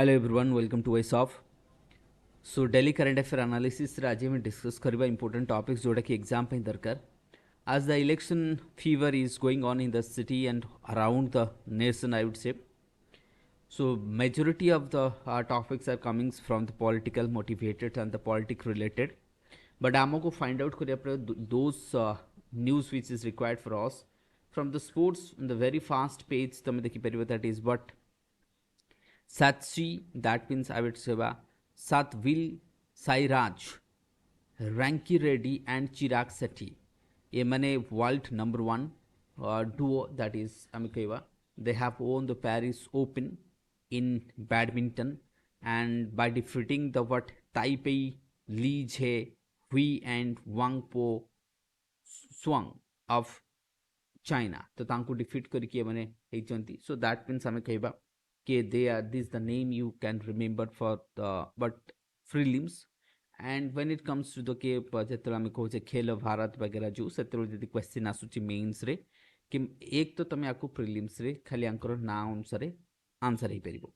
Hello everyone welcome to OASHUB। So daily current affair analysis आज आम discuss करबा important topics जोटा कि एग्जाम पे दरकार। आज the election fever is going on in the city and around the nation I would से। So majority of the topics are coming from the political motivated and the politic related, but आमको find out करिया पड़े those news which is required for us from the sports on the very fast page तमे देखि परिबो that is what Satshi, that means I would say Satvil Sairaj, Ranki Reddy and Chirag Sethi. ये माने world number one duo, that is Amikeva. They have won the Paris Open in badminton and by defeating the what Taipei Li Jie Hui and Wang Po Swang of China. तो तांको defeat करके माने हेचंती. So that means हमें कहबा कि they are this the name you can remember for the but prelims. And when it comes to the के जेतरा में कहो जे खेल भारत वगैरह जो सेतरो जदी क्वेश्चन आसुची मेंस रे कि एक तो तमे आको प्रिलिम्स रे खाली आंकर ना अनुसार आंसर हे परिबो.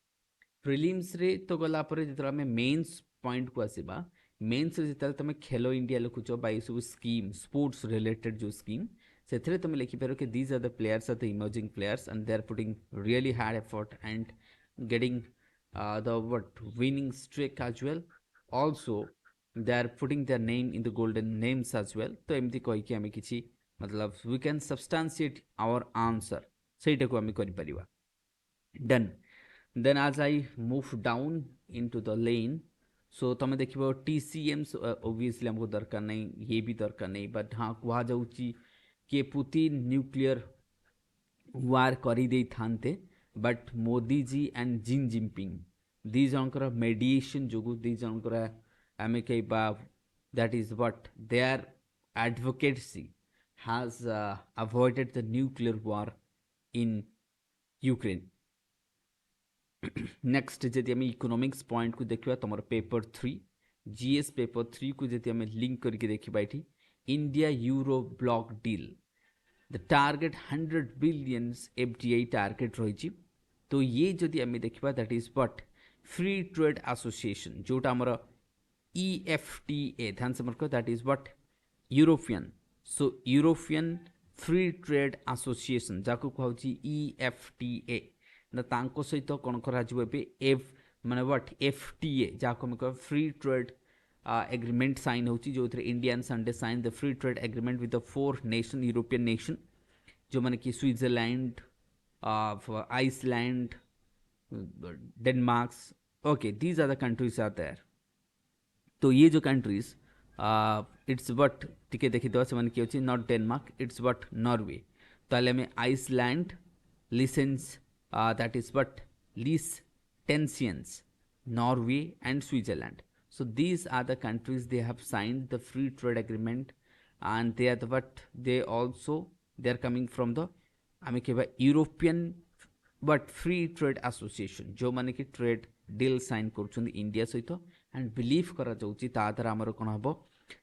प्रिलिम्स रे तो गला पर जेतरा में मेंस पॉइंट को आसीबा मेंस रे जेतरा तमे खेलो इंडिया लिखुचो बाई सब स्कीम स्पोर्ट्स रिलेटेड जो स्कीम सेथरे तुम लिखिपार कि these are the players are the emerging players and they are putting really hard effort and getting the what winning streak as well. Also they are putting their name in the golden names as well. तो एमती कहि कि आमे किछि मतलब we can substantiate our answer सेटा को आमे करि परिबा. Done. Then as I move down into the lane, so तमे देखिबो TCMs obviously हमको दरकार नहीं, ये भी दरकार नहीं, बट हाँ कुहा जाउची कि पुतिन न्यूक्लियर वार करी थांते बट मोदी जी एंड जिन जिनपिंग दी जनकर मेडिएशन जोगु दी जनकर आमे कहबा that is what their advocacy has avoided the nuclear war in Ukraine. Next जदि आम इकोनॉमिक्स पॉइंट को देखा तुम पेपर 3 जीएस पेपर 3 को जदि आम लिंक करके देखा ये India Euro bloc deal the target 100 billions FDI target रही. तो ये जदि आम देखा that is what free trade association जोटा आमर EFTA ध्यान से मरक that is what European. So European free trade association जाको कहूँ EFTA ना तांको सहित कौन कर एफ माने व्हाट FTA जाको हम कह फ्री ट्रेड एग्रीमेंट साइन होची जो India Sunday sign the free trade agreement with the 4 nation European nation जो माने कि Switzerland Iceland Denmark. Okay these are the countries are there. तो ये जो कंट्रीज इट्स व्हाट टिके देखि दो से माने कि होची not Denmark it's what Norway. ताले में Iceland Liechtenstein that is what Liechtenstein, Norway and Switzerland. So these are the countries they have signed the free trade agreement and they are the what they also they are coming from the amicable European but free trade association जो माने कि trade deal sign कर India सहित and believe करा जाउची ता द्वारा हमर कोन हबो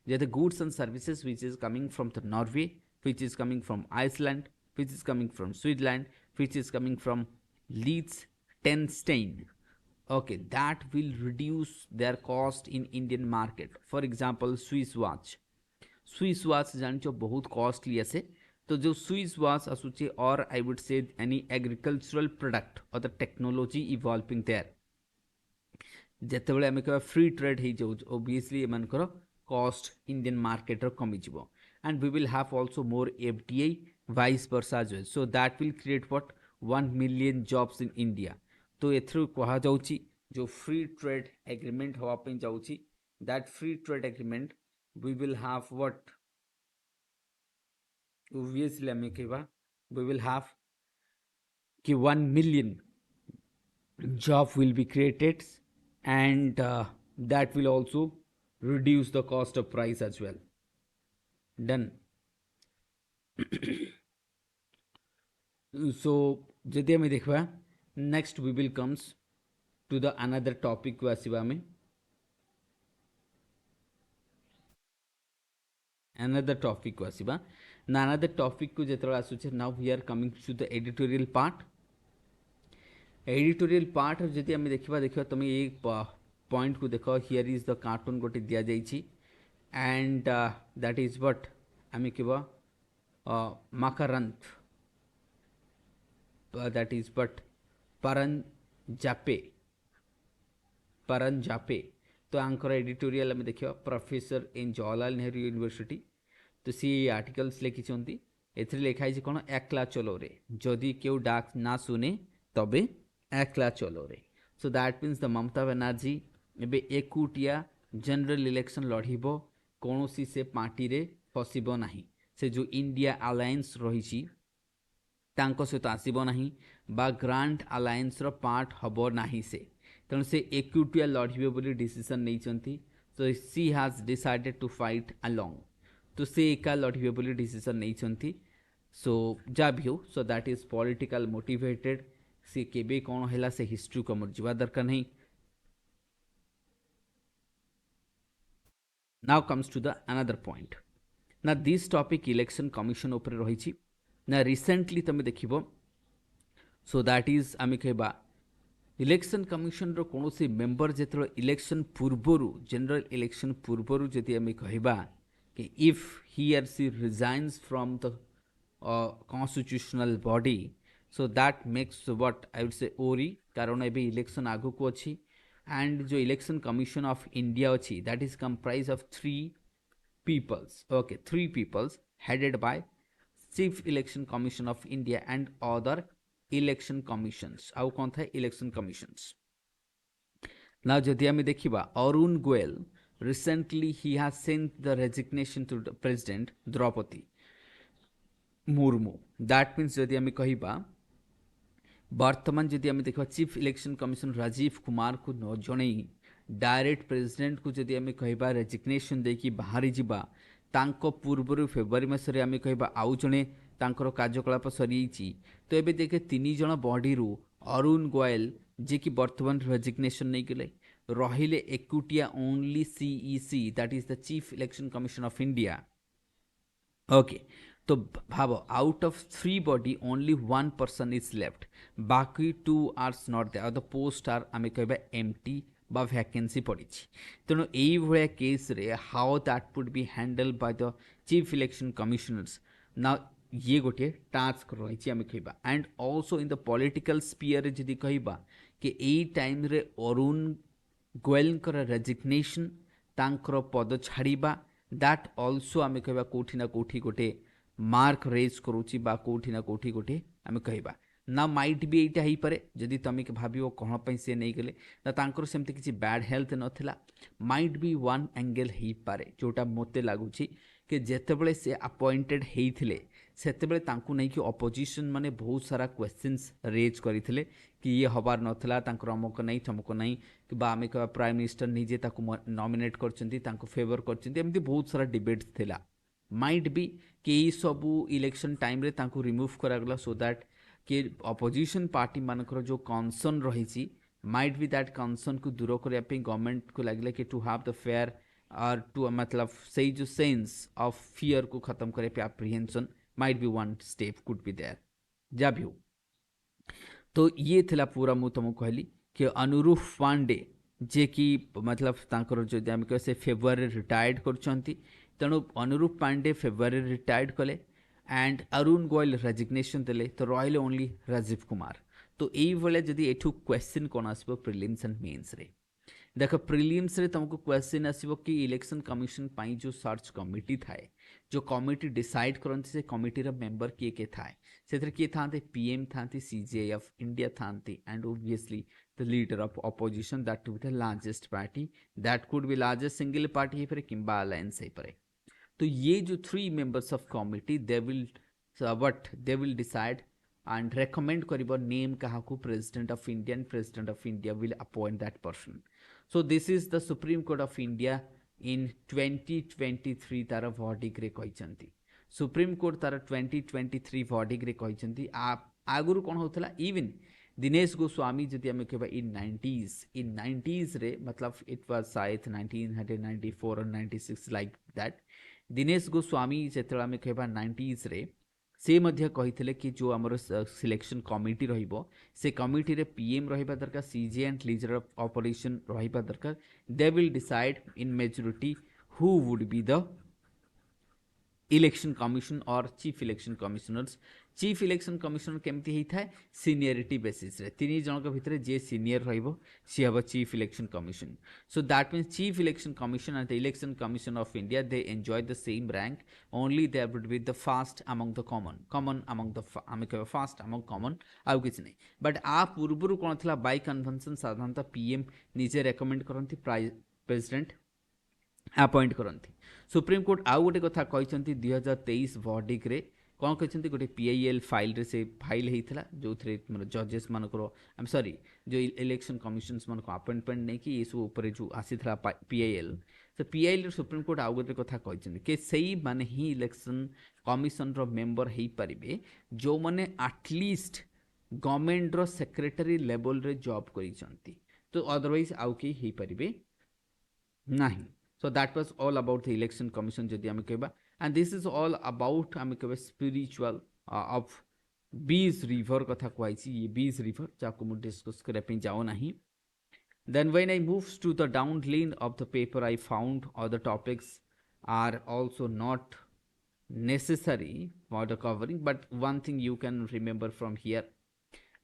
जे the goods and services which is coming from the Norway which is coming from Iceland which is coming from Switzerland which is coming from Liechtenstein. Okay, that will reduce their cost in Indian market. For example, Swiss watch. Swiss watch जानचो बहुत costly ऐसे. तो जो Swiss watch असुचे और I would say any agricultural product or the technology evolving there. ଯେତେବେଳେ ଆମେ କହିବା free trade ହେଇଯାଉଛି obviously ଏମାନଙ୍କର cost Indian market ର କମିଯିବ. And we will have also more FDI vice versa as well. So that will create what 1 million jobs in India. तो एथरू कहा जाउची जो फ्री ट्रेड एग्रीमेंट हवा पे जाउची that free trade agreement we will have what obviously हमें कहबा we will have कि 1 million job will be created and that will also reduce the cost of price as well. Done. So जदि आम देखा next we will comes to the another topic को आसवा आम another topic को आसवा ना another topic को जो आसूचे now we are coming to the editorial part. Editorial part जदि आम देखा तुम ये पॉइंट को देख हियर इज द कार्टून गोटे दि जाइए एंड दैट इज व्हाट आम कह मकरंथ दैट इज बट परन जापे परन जापे तो आंकर एडिटोरियल आम देखा professor in Jawaharlal Nehru university तो सी आर्टिकल्स लिखिं एथि लिखाई कौन एकला चलो रे जदि क्यों डाक ना शुने तबे एकला चलो रे सो that means the Mamata Banerjee एबे एकुटिया जनरल इलेक्शन लड़ब कौन से पार्टी रे फसब नहीं से जो इंडिया अलायंस रही तांको सहित आसीबो नहीं बा ग्रांड अलायंस रो पार्ट हबो नहीं से तेणु से एकुटिया लड़िबे बोली डिसीजन नहीं so she has decided to fight along तो से एका लड़िबे बोली डिसीजन नहीं सो जा भी हो so that is political motivated सी केबे कौन हैला से हिस्ट्री को मर जीवा दरकार नहीं now comes to the another point ना दिस टॉपिक इलेक्शन कमिशन ऊपर रही ना रिसेंटली तुम देखिबो सो दैट इज आम कहबा इलेक्शन कमिशन रो कौन सी मेंबर जेतरो इलेक्शन पूर्वरु जनरल इलेक्शन पूर्वरु जदि आम कहबा कि if he or she resigns from the constitutional body so that makes what I would say ओरी कारण एबे इलेक्शन आगु को अच्छी एंड जो इलेक्शन कमिशन ऑफ इंडिया अच्छी that is comprise of three peoples okay three peoples headed by chief election commission of india and other election commissions आउ कौन था election commissions now जदि आम देखिबा Arun Goyal recently he has sent the resignation to the president Draupadi Murmu that means जदि आम कहिबा वर्तमान जदि आम देखा chief election commission Rajiv Kumar को न जणई डायरेक्ट प्रेसिडेंट को जदि आम कहबा रेजिग्नेशन देकी बाहरी जिबा तांको पूर्वरु फेब्रुआरी मासरे आम कहबा आउ जणे तांकर कार्यकलाप सरी तो एबे देखे तीन जण बॉडी रु अरुण गोयल जे कि वर्तमान रेजिग्नेशन नहीं गले रहिले एकुटिया only CEC that is the chief election commission of India okay तो भाव out of three body only one person is left बाकी टू आर्स नॉट दे द पोस्ट आर आम कह एमटी बा वैकेंसी पड़ी तेणु ये केस रे how that would be handled by the chief election commissioners ना ये गोटे टास्क रही आम कहबा and also in the political sphere जदि कहबा कि एई टाइम रे अरुण गोयलकर रेजिग्नेशन तांकर पद छाड़िबा दैट ऑल्सो आम कहबा कोठी ना कोठी गोटे मार्क रेज करुच्ची बा कोठी ना कोठी गोटे आम कहबा ना माइट भी यहाँ हो पारे जदि तुम भाव कौन पर सी नहीं गले ना तांकर सेमती किसी बैड हेल्थ नथिला माइट भी वन एंगल हो पारे जोटा मत लगुच कि जितेबले से अपॉइंटेड होते सेतेबले तांकु नहीं कि अपोजिशन माने बहुत सारा क्वेश्चंस रेज करते कि ये हबार नथिला तांकर अमुक नहीं थमुक नहीं कि आम कह प्राइम मिनिस्टर निजे नॉमिनेट कर फेवर कर बहुत सारा डिबेट्स थिला माइट भी कि सबू इलेक्शन टाइम रे तांकु रिमूव करागला सो दैट कि अपोजिशन पार्टी मानकर जो कनसर्न रही माइट बी दैट कनसर्न को दूर करने गवर्नमेंट को लगे कि टू हैव द फेयर और टू मतलब से जो सेंस ऑफ फियर को खत्म करने apprehension might be one step could be there जा भी हो तो ये थिला पूरा मु तुमको कहली कि अनुरूप पांडे जे कि मतलब तांकर जो आम कह से फेब्रुआरी रिटायर्ड करछंती तेणु अनुरूप पांडे फेब्रुआरी रिटायर्ड कले एंड अरुण गोयल रेजिग्नेशन देले तो रहिले ओनली राजीव कुमार तो यही भाया जदि एठू क्वेश्चन कौन आसबो प्रिलिम्स एंड मेंस रे देख प्रिलिम्स रे तुमको क्वेश्चन आसबो कि इलेक्शन कमिशन पाई जो सर्च कमिटी थाए जो कमिटी डिसाइड करते से कमिटी मेंबर किए किए थाए से किए था पीएम था सीजीआई ऑफ इंडिया था and obviously the leader of opposition that to be the largest party that could be largest single party हो पारे किंबा अलायंस हो पारे तो ये जो three members of committee they will decide and recommend करिबो नेम काहाकू president of India and president of India will appoint that person so this is the Supreme Court of India in 2023 तार verdict रे कहिसंती supreme court तार 2023 verdict रे कहिसंती आगुरु कोन होतला even Dinesh Goswami जदि आम कहबा इन 90s रे मतलब इट वाज शायद 1994 और 96 लाइक दैट दिनेश गोस्वामी जिते आम कहबा 90s रे से मध्य कही कि जो आमर सिलेक्शन कमिटी रहिबो से कमिटी रे पीएम रहिबा दरकार CJ and leader of operation रहिबा दरकार they will decide in majority who would be the election commission और chief election commissioners chief election commissioner केमती होता है सीनियरिटी बेसिस रे तीन जन भितर जे सीनियर रहिबो सी हम chief election commission so that means chief election commission and the election commission of India they enjoy the same rank only there would be the first among the common among the आम कह fast among common आउ किसी नहीं but आ पूर्व कौन था bye convention साधारणतः PM निजे रेकमेंड करती प्रेसिडेंट अपॉइंट करती सुप्रीमकोर्ट आउ गोटे कथा कहते 2023 वर्डिक्रे कौन कहते गोटे पीआईएल फाइल रे से फाइल होता जो थे जजेस मानकर आई एम सॉरी जो इलेक्शन कमिशन्स मान अपॉइंटमेंट नहीं कि ये सब ऊपर जो आसी पीआईएल तो पीआईएल सुप्रीमकोर्ट आउ गोटे कथा कहते कि सही माने ही इलेक्शन कमिशन रो मेंबर हो पारे जो मैंने एटलिस्ट गवर्नमेंट रो सेक्रेटरी लेवल रे जॉब करी तो अदरवाइज आउ कहीं हो पारे नहीं so that was all about the election commission jodi ame keba and this is all about ame keba spiritual of bees river katha कहछि ये bees river जाको मु डिस्कस करे पे जाओ नहीं then when I moves to the down lane of the paper I found other topics are also not necessary for the covering but one thing you can remember from here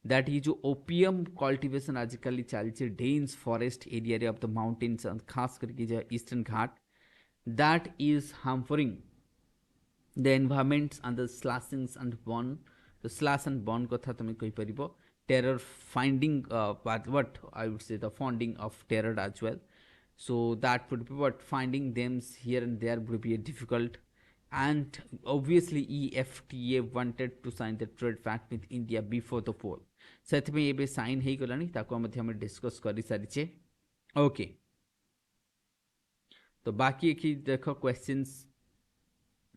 that ये जो opium cultivation आजिकल चलती dense forest area of the mountains खास करके जो eastern Ghat that is harming the environments and the slashings and burn the slash and burn कथा तुम कहीपर terror funding what I would say the funding of terror as well so that would be what finding them here and there would be a difficult and obviously EFTA wanted to sign the trade pact with India before the poll ସେଥିପାଇଁ ଏବେ sign ହେଇଗଲାଣି ତାକୁ ମଧ୍ୟ ଆମେ discus କରିସାରିଛେ okay ତ ବାକି ଏଠି ଦେଖ କ୍ୱେଶ୍ଚିନ୍ସ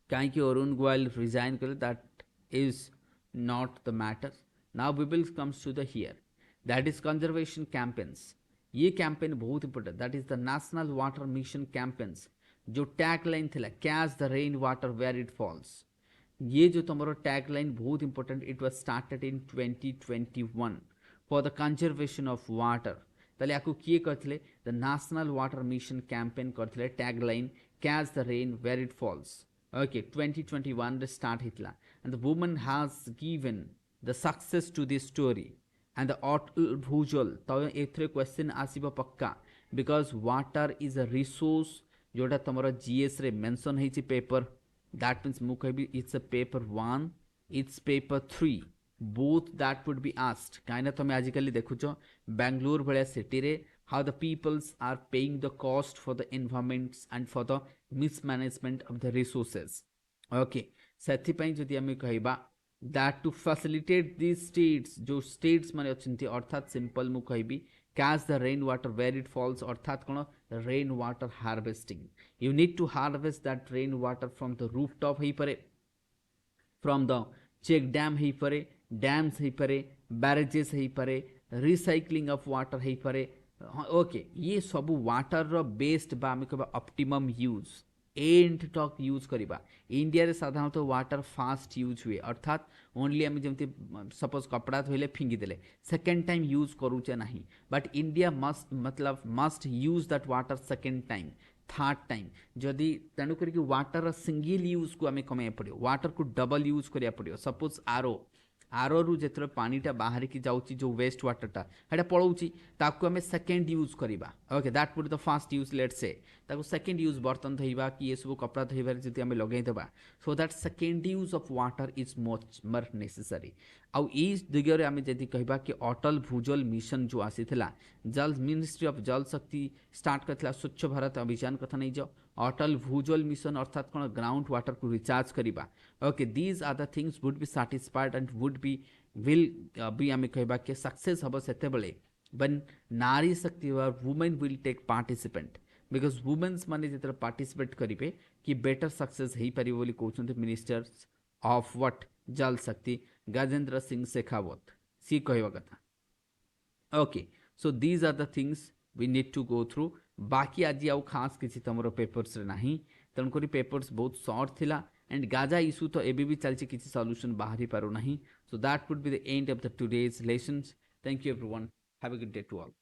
କାହିଁକି ଅରୁଣ ଗୋयल रिजाइन कले that is not the matter now we will comes to the here that is conservation campaigns ये कैंपेन बहुत important that is the national water mission campaigns जो टैग लाइन थिला catch the rain water where it falls ये जो तुम tagline बहुत important it was started in 2021 for the conservation of water ताले आपको किए करथिले the national water mission campaign करथिले tag line catch the rain where it falls okay 2021 रे स्टार्ट हितला and the woman has given the success to this story and the Atal Bhujal तो एथरे question आसीबो पक्का because water is a resource जोटा तुम GS रे मेंशन होइछि paper that means mu kahibi it's a paper 1 it's paper 3 both that would be asked kaina tome ajikali dekhucho bangalore bhaliya city re how the peoples are paying the cost for the environments and for the mismanagement of the resources okay sethi pai jodi ame kahiba that to facilitate these states jo states mane achinti arthat simple mu kahibi catch the rain water where it falls अर्थात कौन rain water harvesting you need to harvest that rain water from the rooftop हो पारे from the check dam हो पारे dams हो पारे barrages हो पारे रिसाइक्लिंग ऑफ वाटर हो पारे ओके ये सब वाटर रो बेस्ट बा आम कहबा ऑप्टिमम यूज एंड टक यूज करवा इंडिया रे साधारणतः वाटर फास्ट यूज हुए अर्थात ओनली आम जमी सपोज कपड़ा धोले फिंगिदेले सेकेंड टाइम यूज करूचे ना बट इंडिया मस्ट मतलब must use that water second time third time जदि तेणुक वाटर सिंगल यूज को आम कमाई पड़ो वाटर को डबल यूज करा पड़ो सपोज आर रु जो पानीटा बाहर की जाऊँगी जो वेस्ट वाटरटा है पलाऊँगी ताकू आम सेकेंड यूज करवा okay that would the first use let say ताकू सेकेंड यूज बर्तन धोवा कि ये सब कपड़ा धोबार जब आम लगेदेवा so that second use of water is much more necessary आउ ई दिगरे आम जदि कहबा कि अटल भूजल मिशन जो आसीथिला जल मिनिस्ट्री ऑफ जल शक्ति स्टार्ट करथिला स्वच्छ भारत अभियान कथा नहीं जाओ अटल भूजल मिशन अर्थात कौन ग्राउंड वाटर को रिचार्ज करवा okay these are the things would be satisfied and would be will be आम कहबा कि सक्सेस हम से when नारी शक्ति women will take participant because women's माने जो पार्टिसिपेट करेंगे कि बेटर सक्सेस हो पार बोली कहते मिनिस्टर्स ऑफ व्हाट जल शक्ति गजेंद्र सिंह शेखावत सी कहवा कथा okay so these are the things we need to go through बाकी आज आउ खास किसी तुम पेपर्स रे नहीं तेणुक पेपर्स बहुत सर्ट थिला एंड गाजा इश्यू तो एबी भी चलछि किछि सॉल्यूशन बाहरी पारो नहीं. So that would be the end of the today's lessons. Thank you everyone. Have a good day to all.